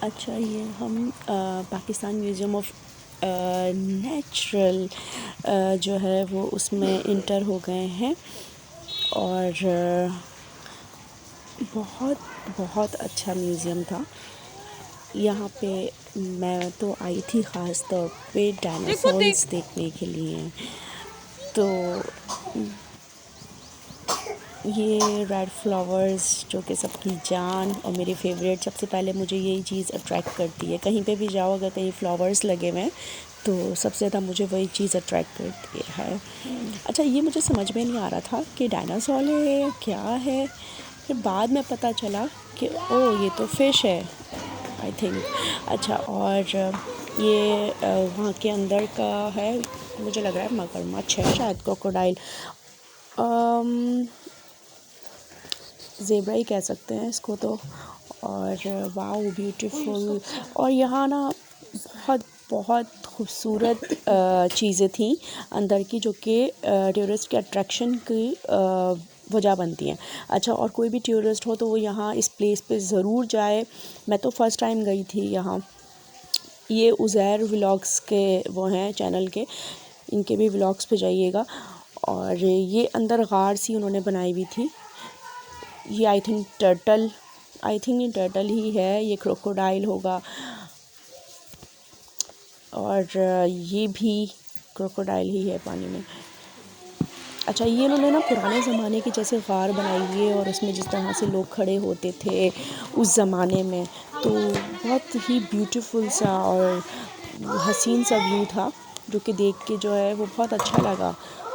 अच्छा, ये हम पाकिस्तान म्यूज़ियम ऑफ नेचुरल जो है वो उसमें इंटर हो गए हैं। और बहुत बहुत अच्छा म्यूज़ियम था। यहाँ पे मैं तो आई थी ख़ास तौर पे डायनासोर्स देखने के लिए। तो ये रेड फ्लावर्स जो कि सबकी जान और मेरी फेवरेट, सबसे पहले मुझे यही चीज़ अट्रैक्ट करती है। कहीं पे भी जाओ, अगर कहीं फ्लावर्स लगे हुए हैं तो सबसे ज़्यादा मुझे वही चीज़ अट्रैक्ट करती है। अच्छा, ये मुझे समझ में नहीं आ रहा था कि डायनासोर है या क्या है। फिर बाद में पता चला कि ओह, ये तो फ़िश है आई थिंक। अच्छा, और ये वहाँ के अंदर का है, मुझे लग रहा है मगरमच्छ है शायद, क्रोकोडाइल, ज़ेब्रा ही कह सकते हैं इसको तो। और वाओ ब्यूटीफुल। और यहाँ ना बहुत बहुत खूबसूरत चीज़ें थी अंदर की, जो कि टूरिस्ट के अट्रैक्शन की वजह बनती हैं। अच्छा, और कोई भी टूरिस्ट हो तो वो यहाँ इस प्लेस पे ज़रूर जाए। मैं तो फ़र्स्ट टाइम गई थी यहाँ। ये उज़ैर व्लॉग्स के वो हैं चैनल के, इनके भी व्लॉग्स पे जाइएगा। और ये अंदर गार सी उन्होंने बनाई हुई थी। ये आई थिंक ये टर्टल ही है, ये क्रोकोडाइल होगा। और ये भी क्रोकोडाइल ही है पानी में। अच्छा, ये इन्होंने ना पुराने ज़माने की जैसे गार बनाई हुई है, और उसमें जिस तरह से लोग खड़े होते थे उस ज़माने में, तो बहुत ही ब्यूटीफुल सा और हसीन सा व्यू था, जो कि देख के जो है वो बहुत अच्छा लगा।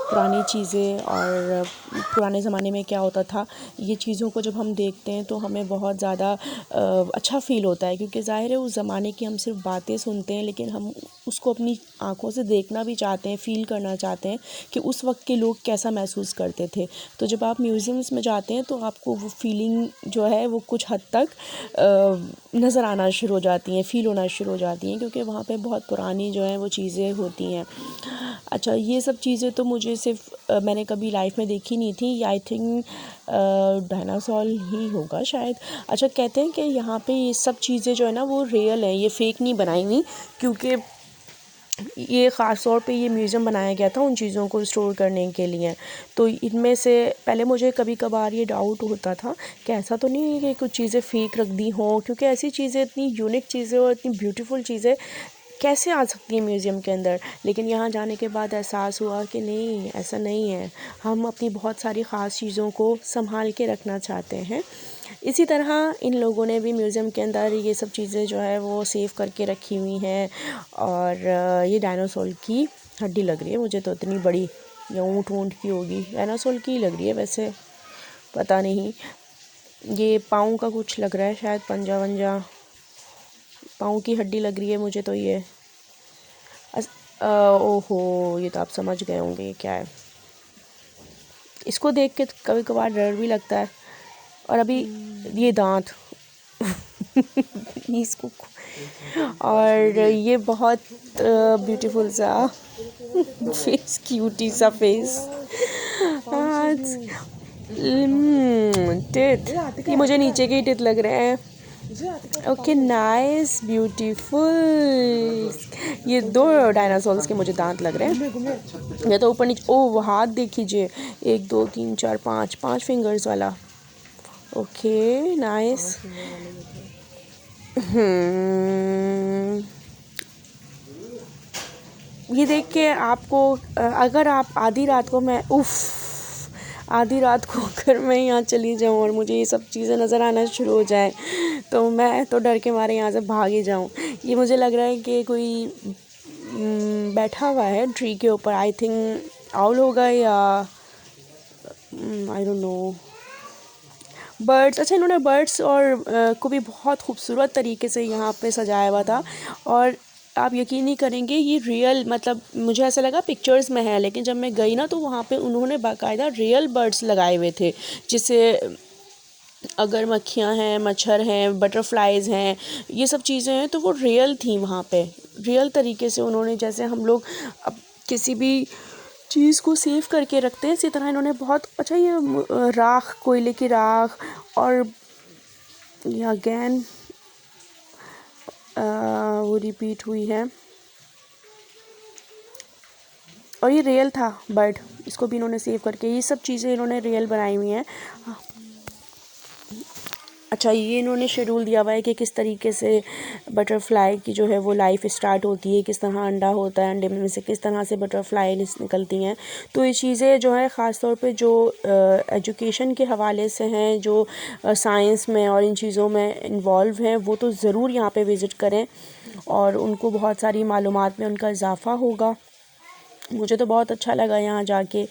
पुरानी चीज़ें, और पुराने ज़माने में क्या होता था, ये चीज़ों को जब हम देखते हैं तो हमें बहुत ज़्यादा अच्छा फ़ील होता है, क्योंकि ज़ाहिर है उस ज़माने की हम सिर्फ बातें सुनते हैं, लेकिन हम उसको अपनी आँखों से देखना भी चाहते हैं, फ़ील करना चाहते हैं कि उस वक्त के लोग कैसा महसूस करते थे। तो जब आप म्यूज़ियम्स में जाते हैं तो आपको वो फीलिंग जो है वो कुछ हद तक नज़र आना शुरू हो जाती हैं, फ़ील होना शुरू हो जाती हैं, क्योंकि वहाँ पे बहुत पुरानी जो है वो चीज़ें होती हैं। अच्छा, ये सब चीज़ें तो मुझे सिर्फ मैंने कभी लाइफ में देखी नहीं थी। आई थिंक डायनासोर ही होगा शायद। अच्छा, कहते हैं कि यहाँ पे ये सब चीज़ें जो है ना वो रियल हैं, ये फ़ेक नहीं बनाई हुई, क्योंकि ये ख़ास तौर पे ये म्यूज़ियम बनाया गया था उन चीज़ों को स्टोर करने के लिए। तो इनमें से पहले मुझे कभी कभार ये डाउट होता था कि ऐसा तो नहीं है कि कुछ चीज़ें फ़ेक रख दी हों, क्योंकि ऐसी चीज़ें, इतनी यूनिक चीज़ें और इतनी ब्यूटीफुल चीज़ें कैसे आ सकती हैं म्यूज़ियम के अंदर। लेकिन यहाँ जाने के बाद एहसास हुआ कि नहीं, ऐसा नहीं है। हम अपनी बहुत सारी ख़ास चीज़ों को संभाल के रखना चाहते हैं। इसी तरह इन लोगों ने भी म्यूज़ियम के अंदर ये सब चीज़ें जो है वो सेव करके रखी हुई हैं। और ये डायनासोर की हड्डी लग रही है मुझे तो, इतनी बड़ी, या ऊँट की होगी, डायनासोर की लग रही है वैसे, पता नहीं। ये पाँव का कुछ लग रहा है शायद, पंजा वंजा, पाँव की हड्डी लग रही है मुझे तो ये। ओहो, ये तो आप समझ गए होंगे ये क्या है। इसको देख के कभी कभार डर भी लगता है। और अभी ये दांत इसको, और ये बहुत ब्यूटीफुल सा फेस, क्यूटी सा फेस। टिथ, ये मुझे नीचे के ही टिथ लग रहे हैं। Okay, nice, beautiful. ये दो डायनासोर्स के मुझे दांत लग रहे हैं। ये तो ऊपर नीचे, ओ हाथ देख लीजिए, 1 2 3 4 5 फिंगर्स वाला। Okay, nice. ये देख के आपको अगर आप आधी रात को, आधी रात को अगर मैं यहाँ चली जाऊँ और मुझे ये सब चीज़ें नज़र आना शुरू हो जाए, तो मैं तो डर के मारे यहाँ से भाग ही जाऊँ। ये मुझे लग रहा है कि कोई बैठा हुआ है ट्री के ऊपर, आई थिंक आउल होगा, या आई डोंट नो। बर्ड्स, अच्छा, इन्होंने बर्ड्स और को भी बहुत खूबसूरत तरीके से यहाँ पे सजाया हुआ था। और आप यकीन नहीं करेंगे, ये रियल, मतलब मुझे ऐसा लगा पिक्चर्स में है, लेकिन जब मैं गई ना तो वहाँ पे उन्होंने बाकायदा रियल बर्ड्स लगाए हुए थे, जिससे अगर मक्खियाँ हैं, मच्छर हैं, बटरफ्लाइज हैं, ये सब चीज़ें हैं, तो वो रियल थी वहाँ पे। रियल तरीके से उन्होंने, जैसे हम लोग अब किसी भी चीज़ को सेव करके रखते हैं, इसी तरह इन्होंने बहुत अच्छा, ये राख, कोयले की राख, और ये अगेन वो रिपीट हुई है। और ये रियल था बर्ड, इसको भी इन्होंने सेव करके, ये सब चीज़ें इन्होंने रियल बनाई हुई हैं। अच्छा, ये इन्होंने शेड्यूल दिया हुआ है कि किस तरीके से बटरफ्लाई की जो है वो लाइफ स्टार्ट होती है, किस तरह अंडा होता है, अंडे में से किस तरह से बटरफ्लाई निकलती हैं। तो ये चीज़ें जो है ख़ास तौर पे जो एजुकेशन के हवाले से हैं, जो साइंस में और इन चीज़ों में इन्वॉल्व हैं, वो तो ज़रूर यहाँ पे विज़िट करें और उनको बहुत सारी मालूमात में उनका इजाफ़ा होगा। मुझे तो बहुत अच्छा लगा यहाँ जाके।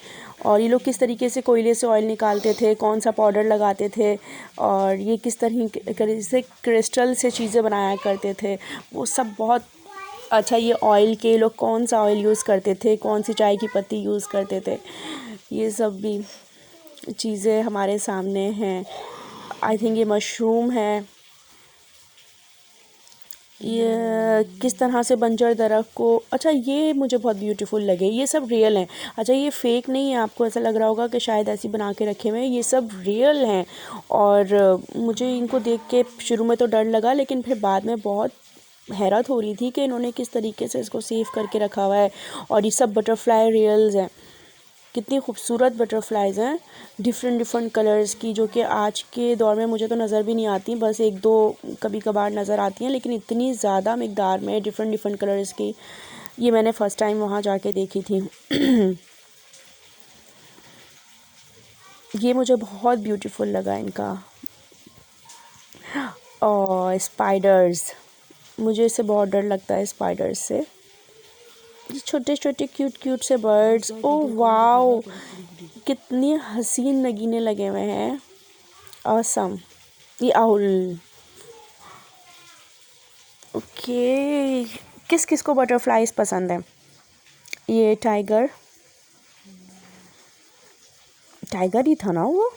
और ये लोग किस तरीके से कोयले से ऑयल निकालते थे, कौन सा पाउडर लगाते थे, और ये किस तरह से क्रिस्टल से चीज़ें बनाया करते थे, वो सब बहुत अच्छा। ये ऑयल के लोग कौन सा ऑयल यूज़ करते थे, कौन सी चाय की पत्ती यूज़ करते थे, ये सब भी चीज़ें हमारे सामने हैं। आई थिंक ये मशरूम है। ये किस तरह से बंजर दरख्त को, अच्छा ये मुझे बहुत ब्यूटीफुल लगे, ये सब रियल हैं। अच्छा, ये फेक नहीं है, आपको ऐसा लग रहा होगा कि शायद ऐसी बना के रखे हुए हैं, ये सब रियल हैं। और मुझे इनको देख के शुरू में तो डर लगा, लेकिन फिर बाद में बहुत हैरत हो रही थी कि इन्होंने किस तरीके से इसको सेव करके रखा हुआ है। और ये सब बटरफ्लाई रियल्स हैं, कितनी खूबसूरत बटरफ्लाइज हैं, डिफरेंट डिफरेंट कलर्स की, जो कि आज के दौर में मुझे तो नज़र भी नहीं आती, बस एक दो कभी कभार नज़र आती हैं, लेकिन इतनी ज़्यादा मिकदार में डिफरेंट डिफरेंट कलर्स की, ये मैंने फ़र्स्ट टाइम वहाँ जाके देखी थी। ये मुझे बहुत ब्यूटीफुल लगा इनका। और स्पाइडर्स, मुझे इससे बहुत डर लगता है, स्पाइडर्स से। ये छोटे छोटे क्यूट क्यूट से बर्ड्स, ओह वाओ, कितनी हसीन नगीने लगे हुए हैं, ऑसम। ये आउल, ओके। किस किस को बटरफ्लाइज पसंद है? ये टाइगर, टाइगर ही था ना वो?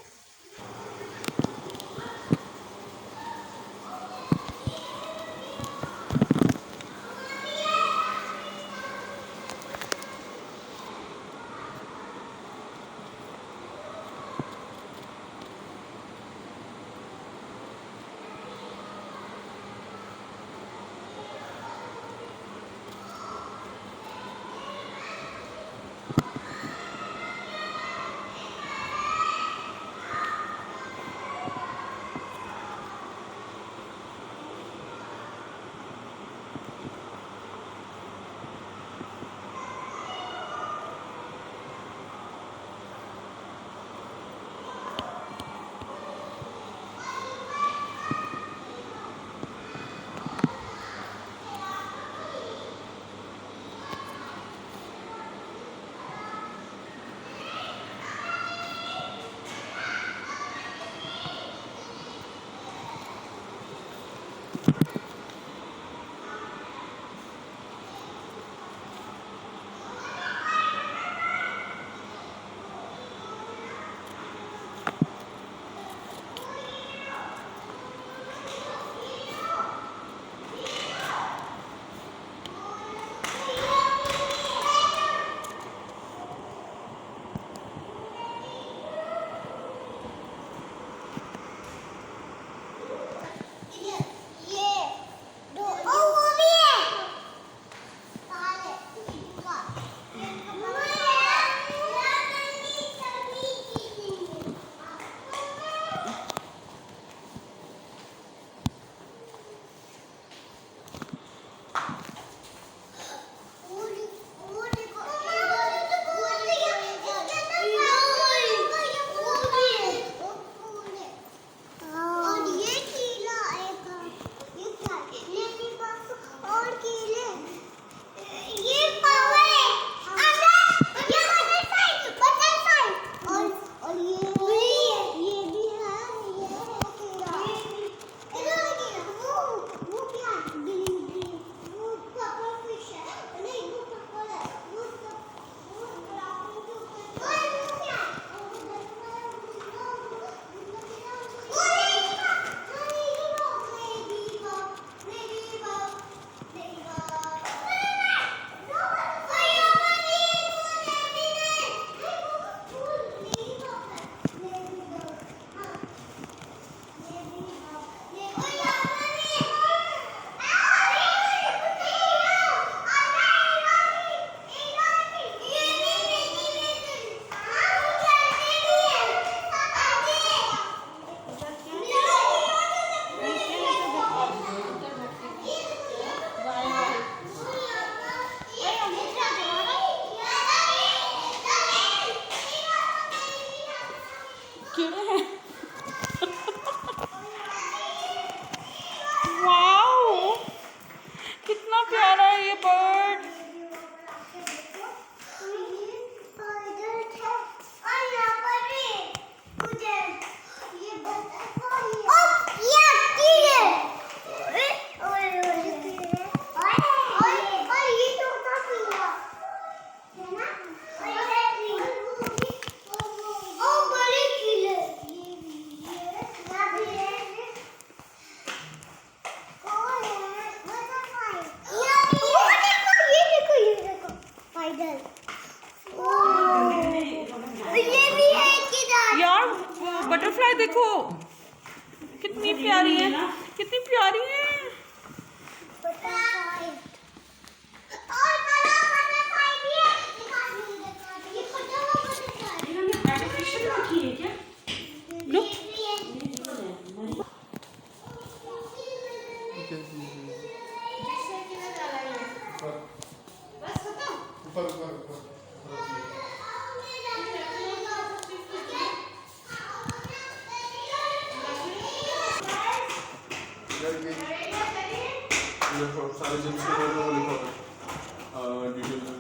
रही है। आर्टिफिशियल रखी है क्या? लो सारे जिम्स के फोटो को लिखो डिटेल में।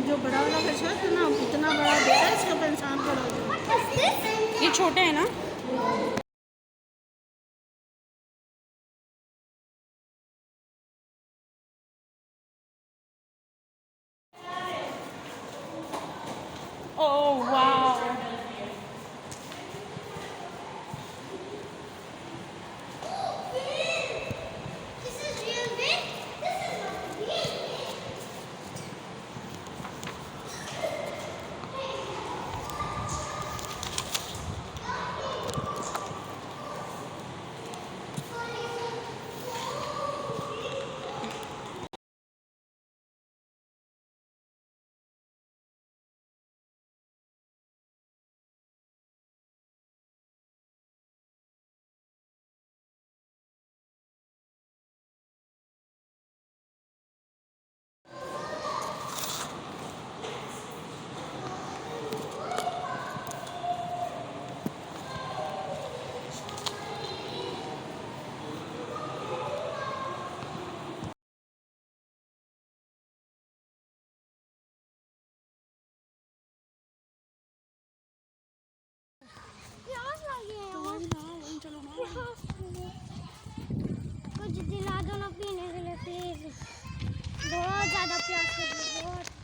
जो बड़ा वाला कछुआ था ना, इतना बड़ा दे रहा है, इसके ऊपर इंसान खड़ा हो जाए। ये छोटे है ना? ओह वाह, कुछ दिला दो ना पीने के लिए प्लीज, बहुत ज़्यादा प्यास लगी, बहुत।